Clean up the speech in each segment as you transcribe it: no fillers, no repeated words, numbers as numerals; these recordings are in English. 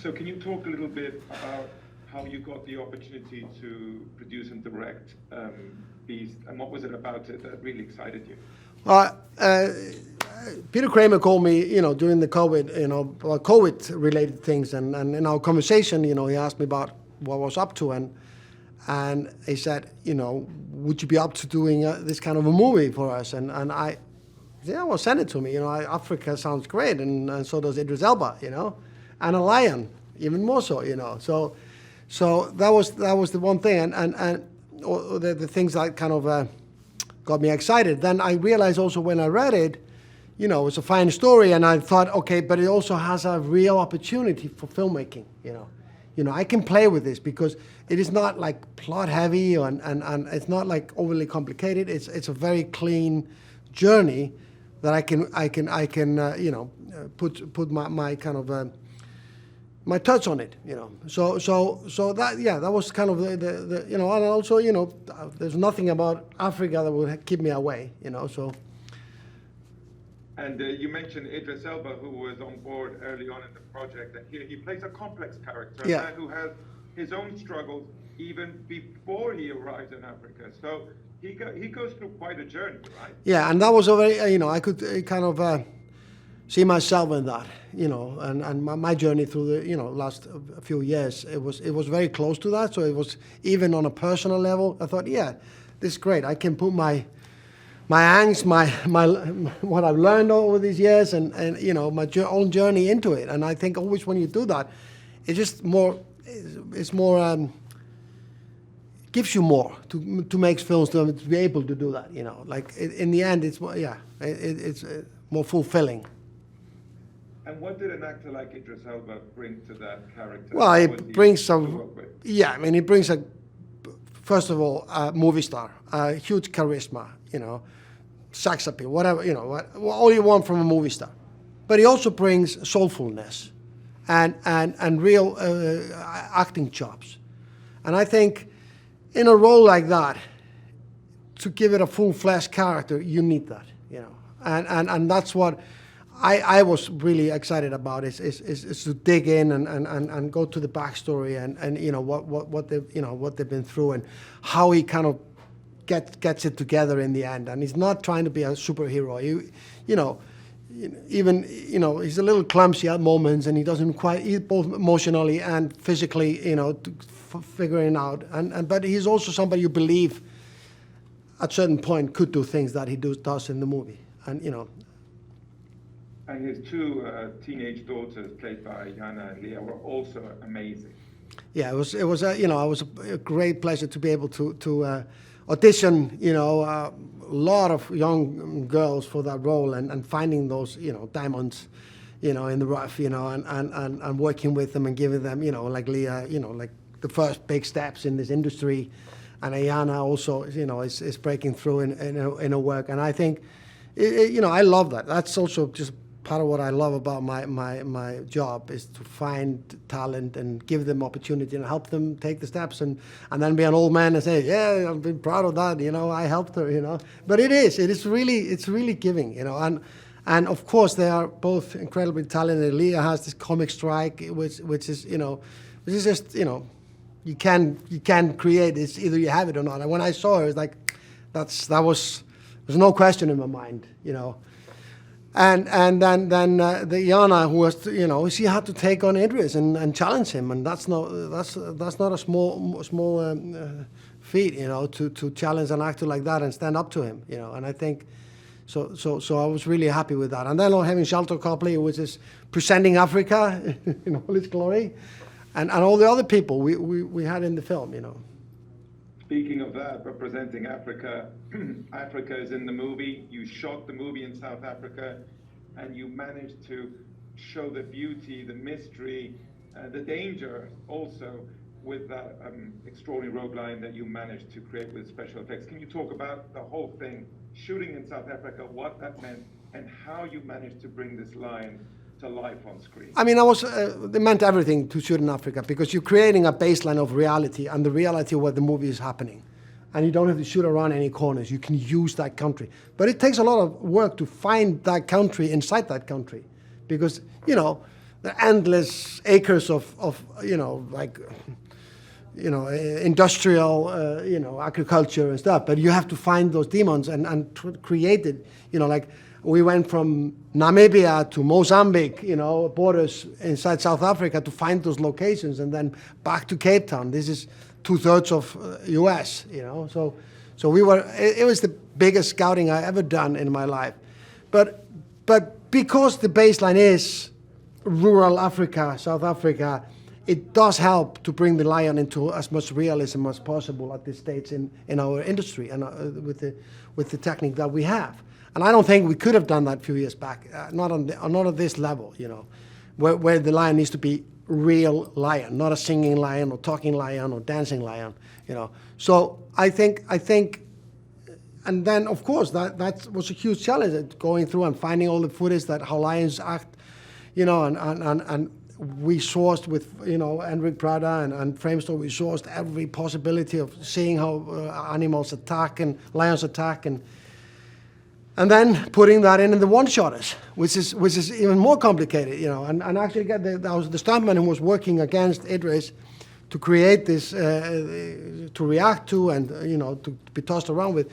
So can you talk a little bit about how you got the opportunity to produce and direct Beast, and what was it about it that really excited you? Uh, uh, Peter Kramer called me, during the COVID, about COVID-related things, and in our conversation, he asked me about what I was up to, and he said, would you be up to doing this kind of a movie for us? And I, yeah, well, send it to me. Africa sounds great, and so does Idris Elba, and a lion, even more so, So that was the one thing, and the things that kind of got me excited. Then I realized also when I read it, it's a fine story, and I thought, okay, but it also has a real opportunity for filmmaking. I can play with this because it is not like plot heavy, and it's not like overly complicated. It's a very clean journey that I can put my kind of my touch on it. So that was kind of the and also there's nothing about Africa that would keep me away. So. And you mentioned Idris Elba, who was on board early on in the project, and he plays a complex character, a man who has his own struggles even before he arrives in Africa. So he goes through quite a journey, right? Yeah, and that was a very, I could kind of see myself in that, and my journey through the, last few years, it was very close to that. So it was, even on a personal level, I thought, yeah, this is great. I can put my angst, my what I've learned over these years, and my own journey into it. And I think always when you do that, it's just more, gives you more to make films, to be able to do that. Like in the end, it's more, it's more fulfilling. And what did an actor like Idris Elba bring to that character? Well, he brings some, he brings first of all, a movie star, a huge charisma, sex appeal, whatever, all you want from a movie star. But he also brings soulfulness and real acting chops. And I think in a role like that, to give it a full-fledged character, you need that, And that's what I was really excited about is to dig in and go to the backstory and what they've been through and how he kind of gets it together in the end. And he's not trying to be a superhero. Even he's a little clumsy at moments, and he doesn't quite, both emotionally and physically, figuring out. But he's also somebody you believe at a certain point could do things that he does in the movie, and And his two teenage daughters, played by Iyana and Leah, were also amazing. Yeah, it was a great pleasure to be able to audition, a lot of young girls for that role, and finding those, diamonds, in the rough, and working with them and giving them, like Leah, like the first big steps in this industry, and Iyana also, is breaking through in her work, and I think, I love that. That's also just part of what I love about my job, is to find talent and give them opportunity and help them take the steps, and then be an old man and say, yeah, I've been proud of that, I helped her, But it's really giving, and of course they are both incredibly talented. Leah has this comic strike, which is just, you can create. It's either you have it or not. And when I saw her, it's like, there's no question in my mind, And then the Iyana, who was, she had to take on Idris and challenge him, and that's not a small feat, to challenge an actor like that and stand up to him, And I think so I was really happy with that. And then having Sharlto Copley, which is presenting Africa in all its glory, and all the other people we had in the film, Speaking of that, representing Africa, Africa is in the movie. You shot the movie in South Africa, and you managed to show the beauty, the mystery, the danger also with that extraordinary road line that you managed to create with special effects. Can you talk about the whole thing, shooting in South Africa, what that meant, and how you managed to bring this line to life on screen? I mean, it meant everything to shoot in Africa, because you're creating a baseline of reality, and the reality where the movie is happening. And you don't have to shoot around any corners. You can use that country. But it takes a lot of work to find that country inside that country. Because, the endless acres of industrial, agriculture and stuff. But you have to find those demons and create it. Like we went from Namibia to Mozambique, borders inside South Africa to find those locations, and then back to Cape Town. This is 2/3 of U.S. So we were. It was the biggest scouting I ever done in my life, but because the baseline is rural Africa, South Africa, it does help to bring the lion into as much realism as possible at this stage in our industry and with the technique that we have. And I don't think we could have done that a few years back, not at this level, where the lion needs to be real lion, not a singing lion or talking lion or dancing lion, So I think, and then of course that was a huge challenge, going through and finding all the footage that how lions act, and we sourced with, Enric Prada and Framestore, we sourced every possibility of seeing how animals attack and lions attack, and then putting that in the one-shotters, which is even more complicated, and actually that was the stuntman who was working against Idris to create this, to react to and, to be tossed around with.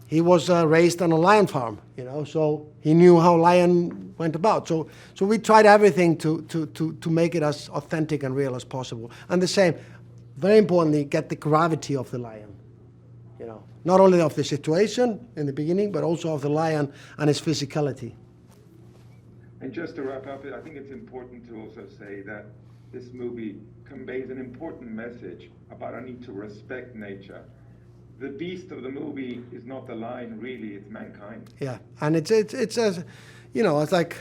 He was raised on a lion farm, so he knew how lion went about. So we tried everything to make it as authentic and real as possible. And the same, very importantly, get the gravity of the lion, not only of the situation in the beginning, but also of the lion and his physicality. And just to wrap up, I think it's important to also say that this movie conveys an important message about our need to respect nature. The beast of the movie is not the lion, really, it's mankind. Yeah, and it's it's like,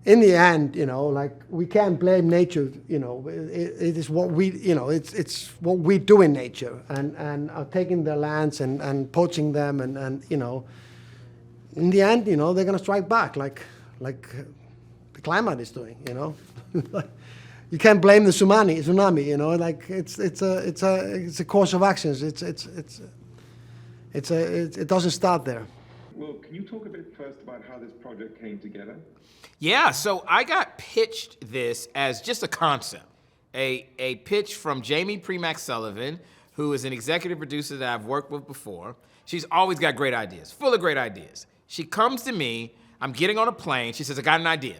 in the end, like we can't blame nature. It is what we, it's what we do in nature, and taking their lands and poaching them, and in the end, they're gonna strike back like the climate is doing. You can't blame the tsunami. Like it's a course of actions. It doesn't start there. Well, can you talk a bit first about how this project came together? Yeah, so I got pitched this as just a concept, a pitch from Jamie Premack Sullivan, who is an executive producer that I've worked with before. She's always got great ideas, full of great ideas. She comes to me, I'm getting on a plane, she says, I got an idea.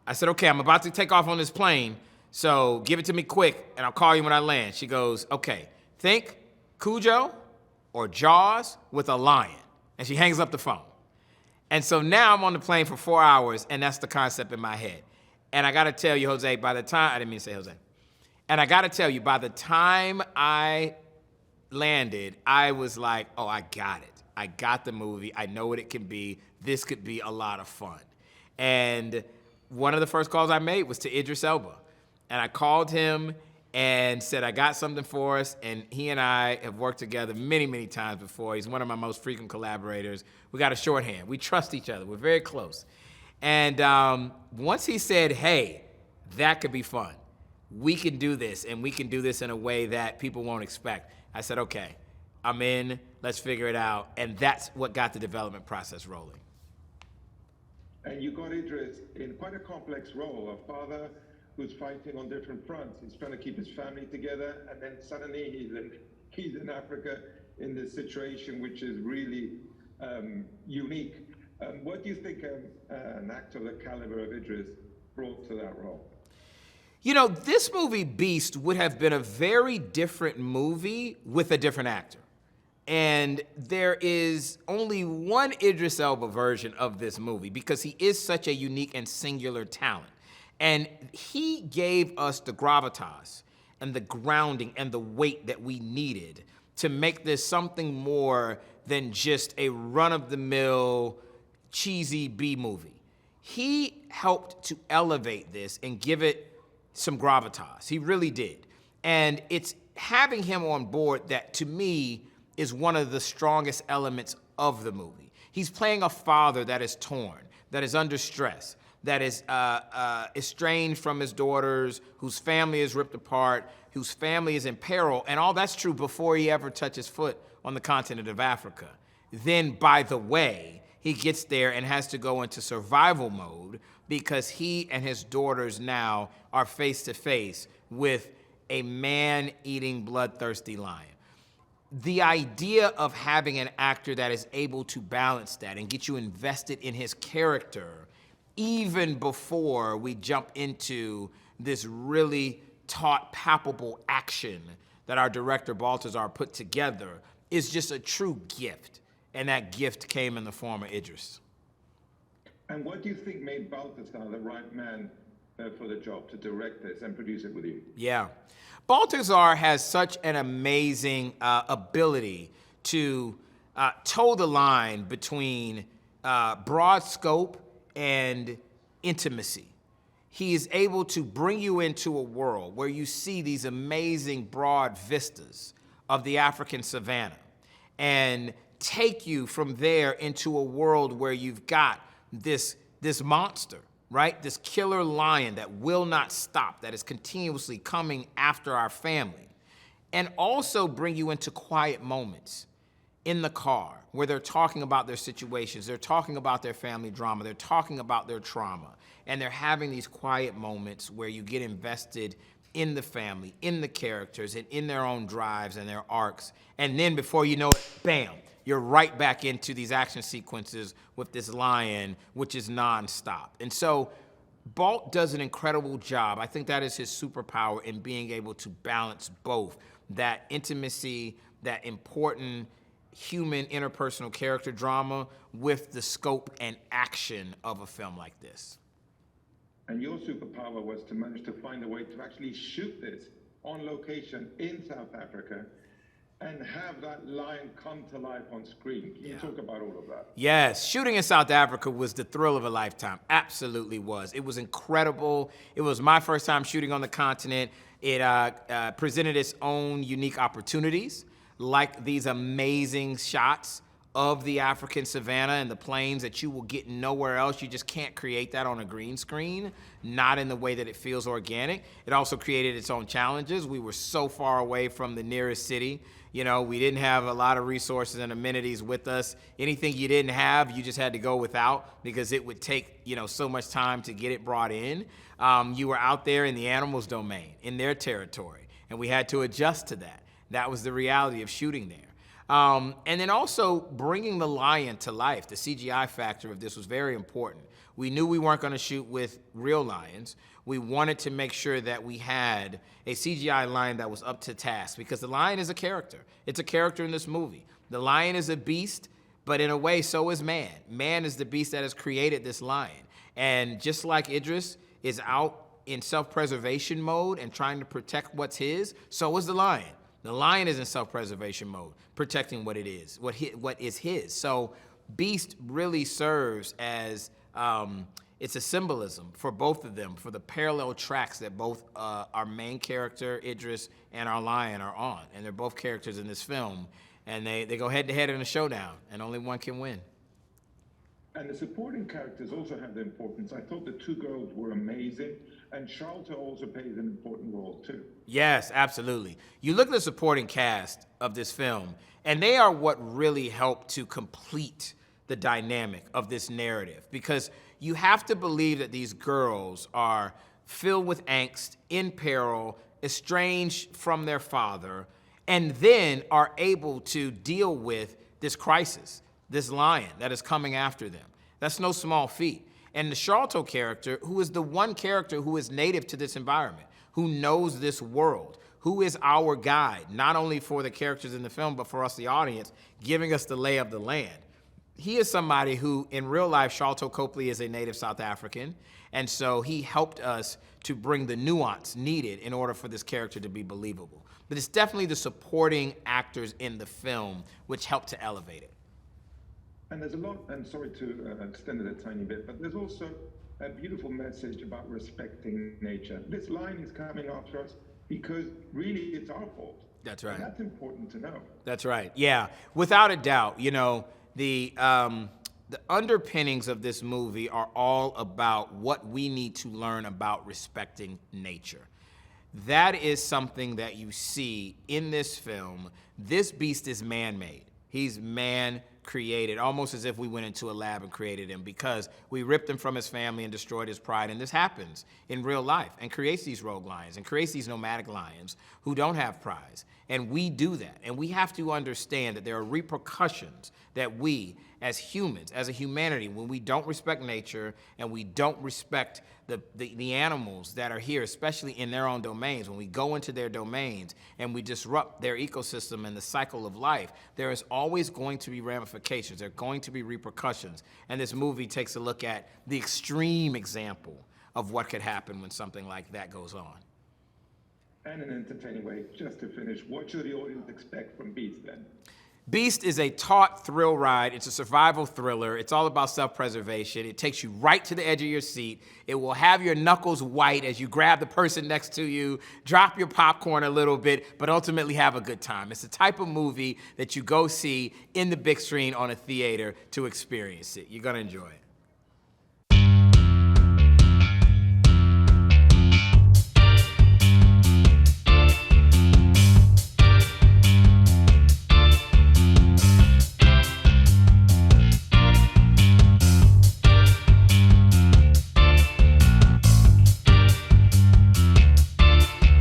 I said, okay, I'm about to take off on this plane, so give it to me quick, and I'll call you when I land. She goes, okay, think Cujo or Jaws with a lion. And she hangs up the phone. And so now I'm on the plane for 4 hours, and that's the concept in my head. And I gotta tell you, Jose, by the time, I didn't mean to say Jose. And I gotta tell you, by the time I landed, I was like, oh, I got it. I got the movie. I know what it can be. This could be a lot of fun. And one of the first calls I made was to Idris Elba. And I called him and said, I got something for us. And he and I have worked together many, many times before. He's one of my most frequent collaborators. We got a shorthand. We trust each other. We're very close. And once he said, hey, that could be fun. We can do this, and we can do this in a way that people won't expect. I said, okay, I'm in. Let's figure it out. And that's what got the development process rolling. And you got Idris in quite a complex role, a father who's fighting on different fronts. He's trying to keep his family together, and then suddenly he's in Africa in this situation, which is really unique. What do you think an actor of the caliber of Idris brought to that role? This movie, Beast, would have been a very different movie with a different actor. And there is only one Idris Elba version of this movie because he is such a unique and singular talent. And he gave us the gravitas and the grounding and the weight that we needed to make this something more than just a run-of-the-mill, cheesy B movie. He helped to elevate this and give it some gravitas. He really did. And it's having him on board that, to me, is one of the strongest elements of the movie. He's playing a father that is torn, that is under stress, that is estranged from his daughters, whose family is ripped apart, whose family is in peril, and all that's true before he ever touches foot on the continent of Africa. Then, by the way, he gets there and has to go into survival mode because he and his daughters now are face to face with a man-eating, bloodthirsty lion. The idea of having an actor that is able to balance that and get you invested in his character even before we jump into this really taut, palpable action that our director Baltasar put together is just a true gift. And that gift came in the form of Idris. And what do you think made Baltasar the right man for the job to direct this and produce it with you? Yeah. Baltasar has such an amazing ability to toe the line between broad scope and intimacy. He is able to bring you into a world where you see these amazing broad vistas of the African savanna and take you from there into a world where you've got this monster, right? This killer lion that will not stop, that is continuously coming after our family. And also bring you into quiet moments in the car where they're talking about their situations, they're talking about their family drama, they're talking about their trauma, and they're having these quiet moments where you get invested in the family, in the characters, and in their own drives and their arcs. And then before you know it, bam, you're right back into these action sequences with this lion, which is nonstop. And so Balt does an incredible job. I think that is his superpower in being able to balance both that intimacy, that important human interpersonal character drama with the scope and action of a film like this. And your superpower was to manage to find a way to actually shoot this on location in South Africa and have that lion come to life on screen. Can you talk about all of that? Yes, shooting in South Africa was the thrill of a lifetime. Absolutely was. It was incredible. It was my first time shooting on the continent. It presented its own unique opportunities, like these amazing shots of the African savanna and the plains that you will get nowhere else. You just can't create that on a green screen, not in the way that it feels organic. It also created its own challenges. We were so far away from the nearest city. You know, we didn't have a lot of resources and amenities with us. Anything you didn't have, you just had to go without because it would take, so much time to get it brought in. You were out there in the animals' domain, in their territory, and we had to adjust to that. That was the reality of shooting there. And then also bringing the lion to life. The CGI factor of this was very important. We knew we weren't going to shoot with real lions. We wanted to make sure that we had a CGI lion that was up to task because the lion is a character. It's a character in this movie. The lion is a beast, but in a way, so is man. Man is the beast that has created this lion. And just like Idris is out in self-preservation mode and trying to protect what's his, so is the lion. The lion is in self-preservation mode, protecting what it is, what is his. So beast really serves as, it's a symbolism for both of them, for the parallel tracks that both our main character, Idris, and our lion are on. And they're both characters in this film. And they go head-to-head in a showdown, and only one can win. And the supporting characters also have their importance. I thought the two girls were amazing, and Sharlto also plays an important role too. Yes, absolutely. You look at the supporting cast of this film, and they are what really help to complete the dynamic of this narrative, because you have to believe that these girls are filled with angst, in peril, estranged from their father, and then are able to deal with this crisis, this lion that is coming after them. That's no small feat. And the Sharlto character, who is the one character who is native to this environment, who knows this world, who is our guide, not only for the characters in the film, but for us, the audience, giving us the lay of the land. He is somebody who, in real life, Sharlto Copley is a native South African, and so he helped us to bring the nuance needed in order for this character to be believable. But it's definitely the supporting actors in the film which helped to elevate it. And there's a lot, and sorry to extend it a tiny bit, but there's also a beautiful message about respecting nature. This lion is coming after us because really it's our fault. That's right. And that's important to know. That's right. Yeah, without a doubt. The underpinnings of this movie are all about what we need to learn about respecting nature. That is something that you see in this film. This beast is man-made. He's man-created. created, almost as if we went into a lab and created him, because we ripped him from his family and destroyed his pride. And this happens in real life and creates these rogue lions and creates these nomadic lions who don't have prize. And we do that. And we have to understand that there are repercussions that we, as humans, as a humanity, when we don't respect nature and we don't respect the animals that are here, especially in their own domains, when we go into their domains and we disrupt their ecosystem and the cycle of life, there is always going to be ramifications. There are going to be repercussions. And this movie takes a look at the extreme example of what could happen when something like that goes on. And in an entertaining way, just to finish, what should the audience expect from Beast then? Beast is a taut thrill ride. It's a survival thriller. It's all about self-preservation. It takes you right to the edge of your seat. It will have your knuckles white as you grab the person next to you, drop your popcorn a little bit, but ultimately have a good time. It's the type of movie that you go see in the big screen on a theater to experience it. You're going to enjoy it.